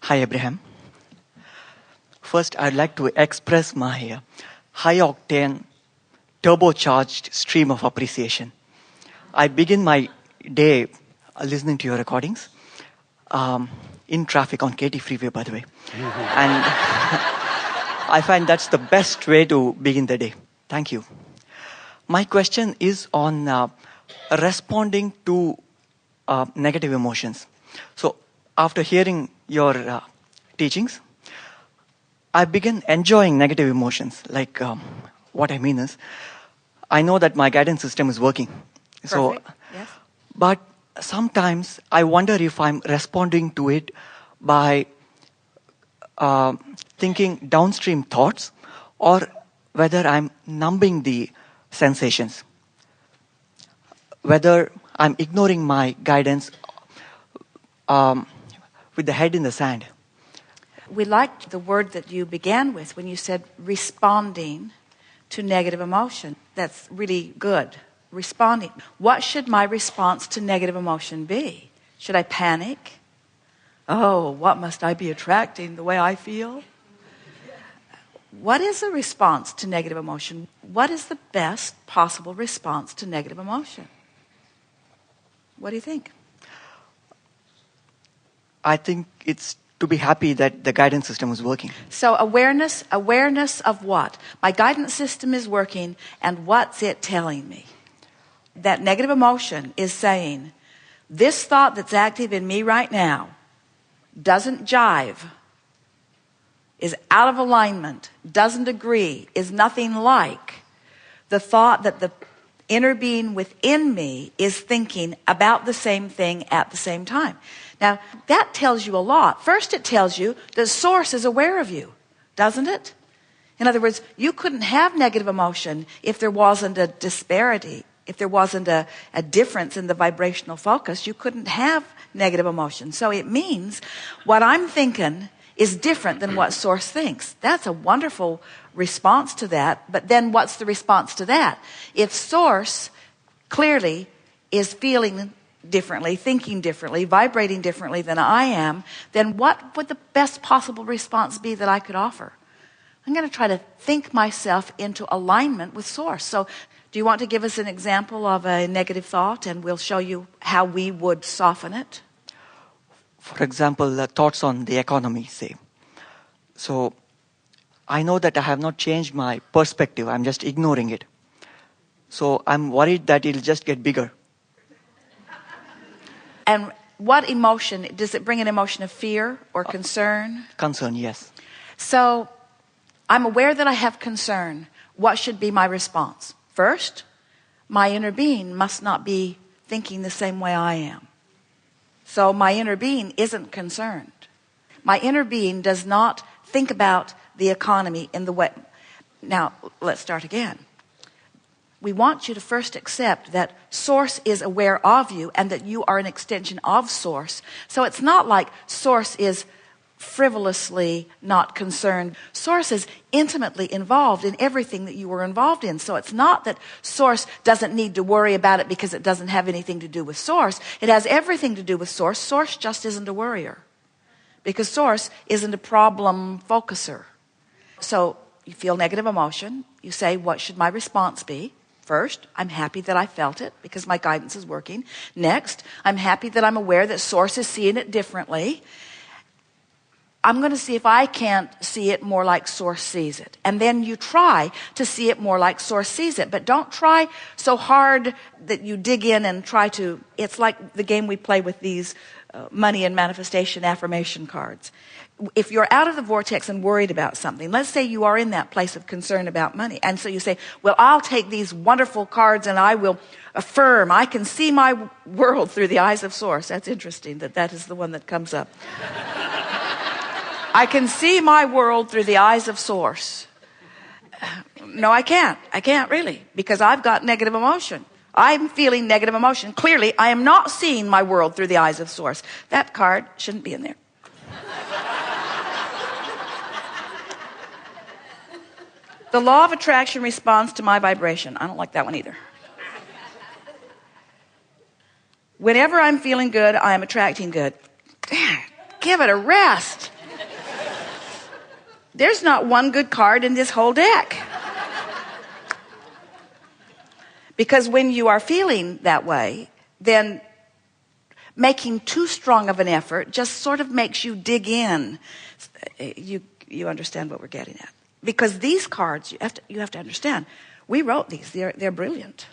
Hi, Abraham. First, I'd like to express my high-octane, turbocharged stream of appreciation. I begin my day listening to your recordings in traffic on KT Freeway, by the way. And I find that's the best way to begin the day. Thank you. My question is on responding to negative emotions. So, after hearing your teachings, I began enjoying negative emotions. Like, what I mean is, I know that my guidance system is working. Perfect. So, yes. But sometimes I wonder if I'm responding to it by thinking downstream thoughts, or whether I'm numbing the sensations, whether I'm ignoring my guidance with the head in the sand. We liked the word that you began with when you said responding to negative emotion. That's really good. Responding. What should my response to negative emotion be? Should I panic? Oh, what must I be attracting the way I feel? What is a response to negative emotion? What is the best possible response to negative emotion? What do you think? I think it's to be happy that the guidance system is working. So awareness of what? My guidance system is working, and what's it telling me? That negative emotion is saying, this thought that's active in me right now doesn't jive, is out of alignment, doesn't agree, is nothing like the thought that the inner being within me is thinking about the same thing at the same time. Now, that tells you a lot. First, it tells you that Source is aware of you, doesn't it? In other words, you couldn't have negative emotion if there wasn't a disparity, if there wasn't a difference in the vibrational focus. You couldn't have negative emotion. So it means what I'm thinking is different than what Source thinks. That's a wonderful response to that. But then what's the response to that? If Source clearly is feeling differently, thinking differently, vibrating differently than I am, then what would the best possible response be that I could offer? I'm going to try to think myself into alignment with Source. So do you want to give us an example of a negative thought, and we'll show you how we would soften it? For example, thoughts on the economy, say. So, I know that I have not changed my perspective. I'm just ignoring it. So, I'm worried that it'll just get bigger. And what emotion? Does it bring an emotion of fear or concern? Concern, yes. So, I'm aware that I have concern. What should be my response? First, my inner being must not be thinking the same way I am. So my inner being isn't concerned. My inner being does not think about the economy in the way. Now, let's start again. We want you to first accept that Source is aware of you and that you are an extension of Source. So it's not like Source is frivolously not concerned. Source is intimately involved in everything that you were involved in. So it's not that Source doesn't need to worry about it because it doesn't have anything to do with Source. It has everything to do with Source. Source just isn't a worrier, because Source isn't a problem focuser. So you feel negative emotion. You say, what should my response be? First, I'm happy that I felt it because my guidance is working. Next, I'm happy that I'm aware that Source is seeing it differently. I'm going to see if I can't see it more like Source sees it. And then you try to see it more like Source sees it. But don't try so hard that you dig in and try to. It's like the game we play with these money and manifestation affirmation cards. If you're out of the vortex and worried about something, let's say you are in that place of concern about money. And so you say, well, I'll take these wonderful cards and I will affirm. I can see my world through the eyes of Source. That's interesting that is the one that comes up. I can see my world through the eyes of Source. No, I can't. I can't really, because I've got negative emotion. I'm feeling negative emotion. Clearly, I am not seeing my world through the eyes of Source. That card shouldn't be in there. The law of attraction responds to my vibration. I don't like that one either. Whenever I'm feeling good, I am attracting good. Give it a rest. There's not one good card in this whole deck. Because when you are feeling that way, then making too strong of an effort just sort of makes you dig in. You understand what we're getting at. Because these cards, you have to understand, we wrote these. They're brilliant.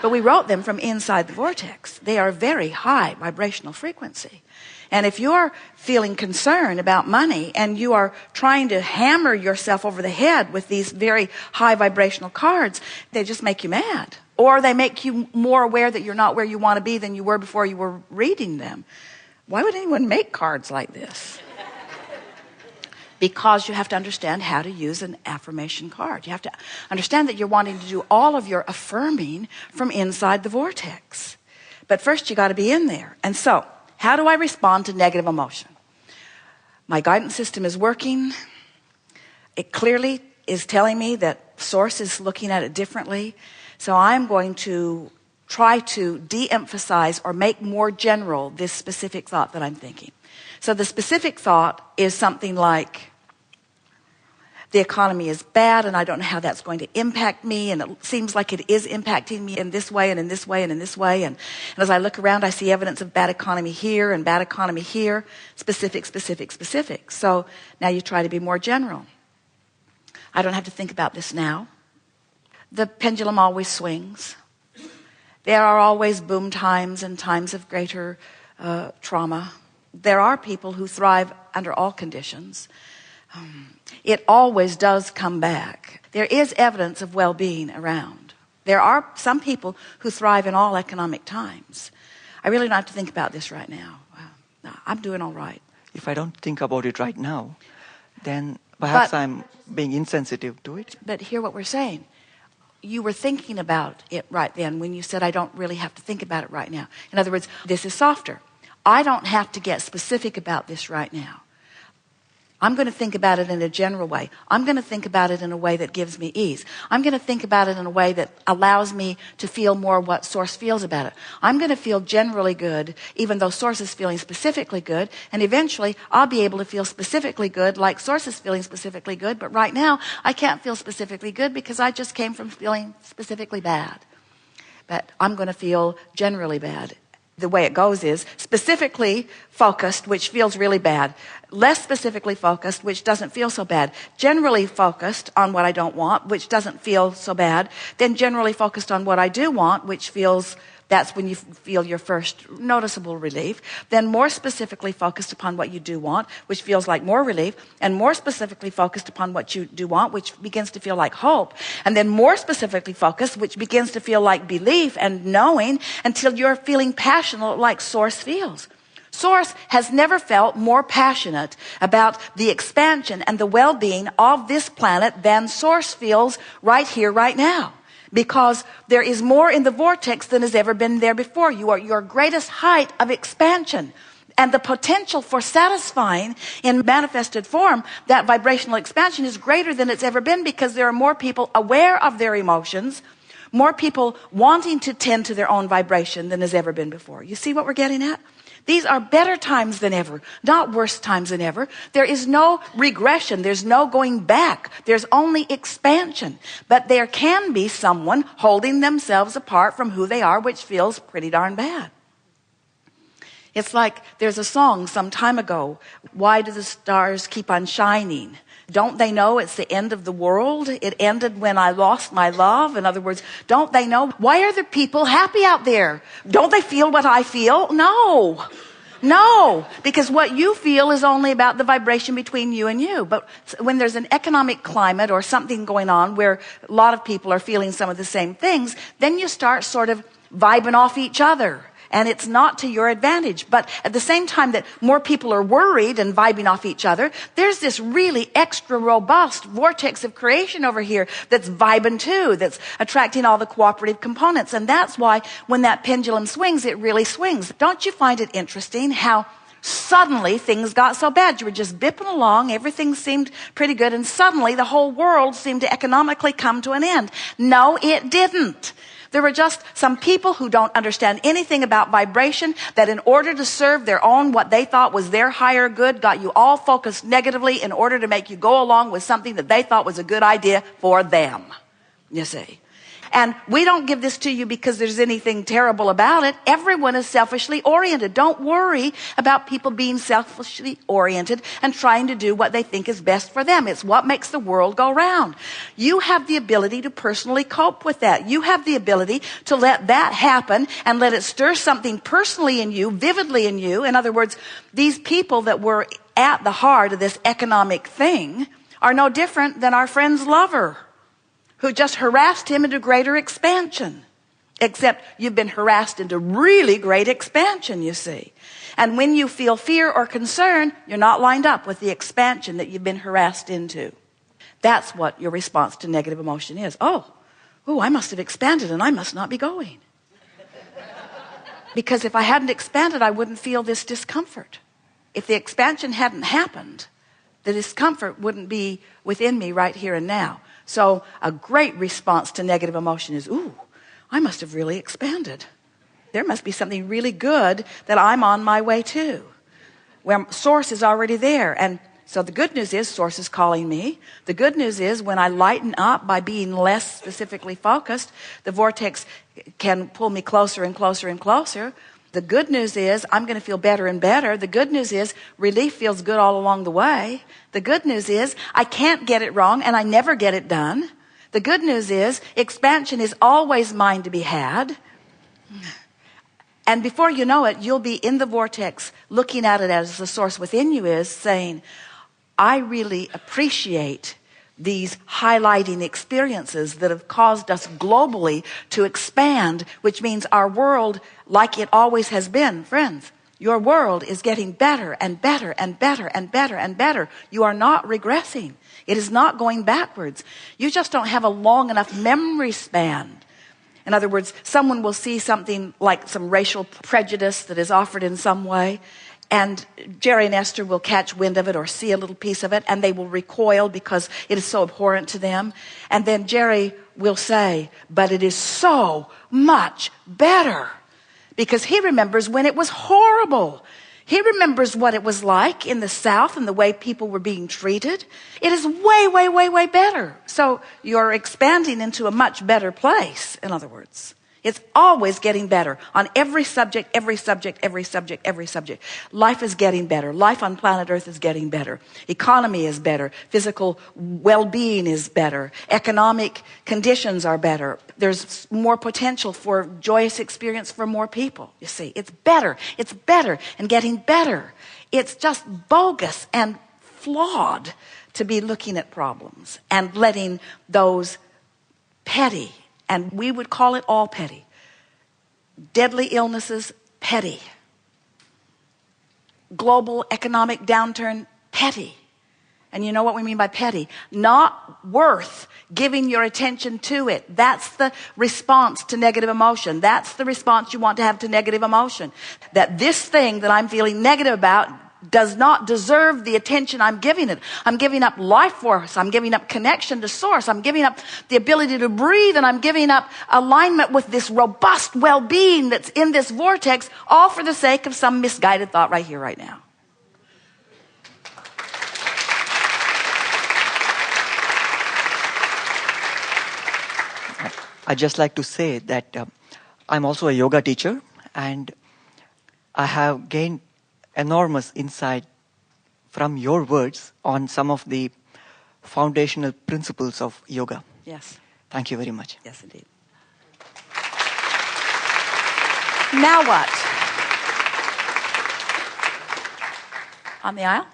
But we wrote them from inside the vortex. They are very high vibrational frequency. And if you're feeling concern about money and you are trying to hammer yourself over the head with these very high vibrational cards, they just make you mad. Or they make you more aware that you're not where you want to be than you were before you were reading them. Why would anyone make cards like this? Because you have to understand how to use an affirmation card. You have to understand that you're wanting to do all of your affirming from inside the vortex. But first you got to be in there. And so, how do I respond to negative emotion? My guidance system is working. It clearly is telling me that Source is looking at it differently. So I'm going to try to de-emphasize or make more general this specific thought that I'm thinking. So the specific thought is something like, the economy is bad and I don't know how that's going to impact me, and it seems like it is impacting me in this way and in this way and in this way, and as I look around I see evidence of bad economy here and bad economy here. Specific, specific, specific. So now you try to be more general. I don't have to think about this now. The pendulum always swings. There are always boom times and times of greater trauma. There are people who thrive under all conditions. It always does come back. There is evidence of well-being around. There are some people who thrive in all economic times. I really don't have to think about this right now. No, I'm doing all right. If I don't think about it right now, then perhaps I'm being insensitive to it. But hear what we're saying. You were thinking about it right then when you said, I don't really have to think about it right now. In other words, this is softer. I don't have to get specific about this right now. I'm going to think about it in a general way. I'm going to think about it in a way that gives me ease. I'm going to think about it in a way that allows me to feel more what Source feels about it. I'm going to feel generally good, even though Source is feeling specifically good. And eventually, I'll be able to feel specifically good like Source is feeling specifically good. But right now, I can't feel specifically good because I just came from feeling specifically bad. But I'm going to feel generally bad. The way it goes is specifically focused, which feels really bad. Less specifically focused, which doesn't feel so bad. Generally focused on what I don't want, which doesn't feel so bad. Then generally focused on what I do want, which feels, that's when you feel your first noticeable relief. Then more specifically focused upon what you do want, which feels like more relief. And more specifically focused upon what you do want, which begins to feel like hope. And then more specifically focused, which begins to feel like belief and knowing, until you're feeling passionate like Source feels. Source has never felt more passionate about the expansion and the well-being of this planet than Source feels right here, right now. Because there is more in the vortex than has ever been there before. You are at your greatest height of expansion. And the potential for satisfying in manifested form that vibrational expansion is greater than it's ever been, because there are more people aware of their emotions, more people wanting to tend to their own vibration than has ever been before. You see what we're getting at? These are better times than ever, not worse times than ever. There is no regression. There's no going back. There's only expansion. But there can be someone holding themselves apart from who they are, which feels pretty darn bad. It's like there's a song some time ago, why do the stars keep on shining? Don't they know it's the end of the world? It ended when I lost my love. In other words, don't they know? Why are the people happy out there? Don't they feel what I feel? No, because what you feel is only about the vibration between you and you. But when there's an economic climate or something going on where a lot of people are feeling some of the same things, then you start sort of vibing off each other. And it's not to your advantage. But at the same time that more people are worried and vibing off each other, there's this really extra robust vortex of creation over here that's vibing too, that's attracting all the cooperative components. And that's why when that pendulum swings, it really swings. Don't you find it interesting how suddenly things got so bad? You were just bipping along, everything seemed pretty good, and suddenly the whole world seemed to economically come to an end. No, it didn't. There were just some people who don't understand anything about vibration, that in order to serve their own, what they thought was their higher good, got you all focused negatively in order to make you go along with something that they thought was a good idea for them. You see. And we don't give this to you because there's anything terrible about it. Everyone is selfishly oriented. Don't worry about people being selfishly oriented and trying to do what they think is best for them. It's what makes the world go round. You have the ability to personally cope with that. You have the ability to let that happen and let it stir something personally in you, vividly in you. In other words, these people that were at the heart of this economic thing are no different than our friend's lover, who just harassed him into greater expansion. Except you've been harassed into really great expansion, you see. And when you feel fear or concern, you're not lined up with the expansion that you've been harassed into. That's what your response to negative emotion is. Oh, I must have expanded and I must not be going. Because if I hadn't expanded, I wouldn't feel this discomfort. If the expansion hadn't happened, the discomfort wouldn't be within me right here and now. So a great response to negative emotion is, I must have really expanded. There must be something really good that I'm on my way to, where source is already there. And so the good news is source is calling me. The good news is when I lighten up by being less specifically focused, the vortex can pull me closer and closer and closer. The good news is I'm going to feel better and better. The good news is relief feels good all along the way. The good news is I can't get it wrong and I never get it done. The good news is expansion is always mine to be had. And before you know it, you'll be in the vortex looking at it as the source within you is, saying, I really appreciate these highlighting experiences that have caused us globally to expand, which means our world, like it always has been, friends, your world is getting better and better and better and better and better. You are not regressing. It is not going backwards. You just don't have a long enough memory span. In other words, someone will see something like some racial prejudice that is offered in some way, and Jerry and Esther will catch wind of it or see a little piece of it, and they will recoil because it is so abhorrent to them. And then Jerry will say, but it is so much better, because he remembers when it was horrible. He remembers what it was like in the South and the way people were being treated. It is way, way, way, way better. So you're expanding into a much better place, in other words. It's always getting better on every subject, every subject, every subject, every subject. Life is getting better. Life on planet Earth is getting better. Economy is better. Physical well-being is better. Economic conditions are better. There's more potential for joyous experience for more people. You see, it's better and getting better. It's just bogus and flawed to be looking at problems and letting those petty, and we would call it all petty, deadly illnesses, petty, global economic downturn, petty. And you know what we mean by petty? Not worth giving your attention to it. That's the response to negative emotion. That's the response you want to have to negative emotion. That this thing that I'm feeling negative about does not deserve the attention I'm giving it. I'm giving up life force. I'm giving up connection to source. I'm giving up the ability to breathe, and I'm giving up alignment with this robust well-being that's in this vortex, all for the sake of some misguided thought right here, right now. I'd just like to say that I'm also a yoga teacher, and I have gained enormous insight from your words on some of the foundational principles of yoga. Yes. Thank you very much. Yes, indeed. Now what? On the aisle?